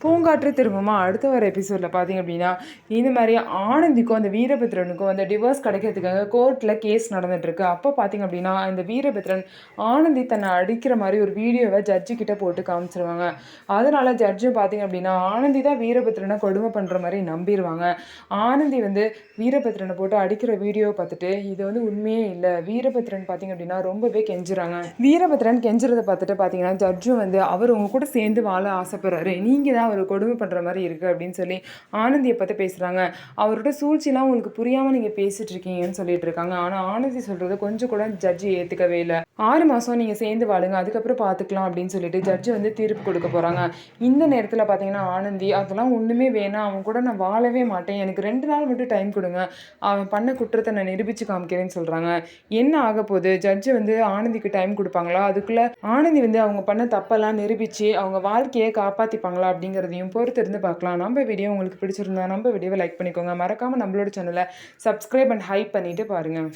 பூங்காற்று திரும்புமா அடுத்த வர எபிசோடில் பார்த்தீங்க அப்படின்னா இந்த மாதிரி ஆனந்திக்கும் அந்த வீரபத்ரனுக்கும் அந்த டிவோர்ஸ் கிடைக்கிறதுக்காக கோர்ட்டில் கேஸ் நடந்துகிட்ருக்கு. அப்போ பார்த்தீங்க அப்படின்னா இந்த வீரபத்ரன் ஆனந்தி தன்னை அடிக்கிற மாதிரி ஒரு வீடியோவை ஜட்ஜு கிட்ட போட்டு காமிச்சிருவாங்க. அதனால ஜட்ஜும் பார்த்தீங்க அப்படின்னா ஆனந்தி தான் வீரபத்ரனை கொடுமை பண்ணுற மாதிரி நம்பிடுவாங்க. ஆனந்தி வீரபத்ரனை போட்டு அடிக்கிற வீடியோவை பார்த்துட்டு இது உண்மையே இல்லை, வீரபத்ரன் பார்த்தீங்க அப்படின்னா ரொம்பவே கெஞ்சுறாங்க. வீரபத்ரன் கெஞ்சுறதை பார்த்துட்டு பார்த்தீங்கன்னா ஜட்ஜும் அவர் உங்க கூட சேர்ந்து வாழ ஆசைப்படுறாரு, நீங்கள் தான் அவர் கொடுமை பண்ணுற மாதிரி இருக்குது அப்படின்னு சொல்லி ஆனந்தியை பற்றி பேசுகிறாங்க. அவரோட சூழ்ச்சிலாம் உங்களுக்கு புரியாமல் நீங்கள் பேசிகிட்டு இருக்கீங்கன்னு சொல்லிட்டு இருக்காங்க. ஆனால் ஆனந்தி சொல்கிறது கொஞ்சம் கூட ஜட்ஜி ஏற்றுக்கவே இல்லை. 6 மாதம் நீங்கள் சேர்ந்து வாழுங்க, அதுக்கப்புறம் பார்த்துக்கலாம் அப்படின்னு சொல்லிட்டு ஜட்ஜு தீர்ப்பு கொடுக்க போகிறாங்க. இந்த நேரத்தில் பார்த்தீங்கன்னா ஆனந்தி அதெல்லாம் ஒன்றுமே வேணாம், அவன் கூட நான் வாழவே மாட்டேன், எனக்கு 2 நாள் மட்டும் டைம் கொடுங்க, அவன் பண்ண குற்றத்தை நான் நிரூபித்து காமிக்கிறேன்னு சொல்கிறாங்க. என்ன ஆக போகுது, ஜட்ஜு ஆனந்திக்கு டைம் கொடுப்பாங்களா, அதுக்குள்ளே ஆனந்தி அவங்க பண்ண தப்பெல்லாம் நிரூபித்து அவங்க வாழ்க்கையை காப்பாற்றிப்பாங்களா அப்படிங்கிறதையும் பொறுத்து இருந்து பார்க்கலாம். நம்ம வீடியோ உங்களுக்கு பிடிச்சிருந்தா நம்ம வீடியோவை லைக் பண்ணிக்கோங்க. மறக்காமல் நம்மளோட சேனலை சப்ஸ்கிரைப் அண்ட் ஹைப் பண்ணிவிட்டு பாருங்கள்.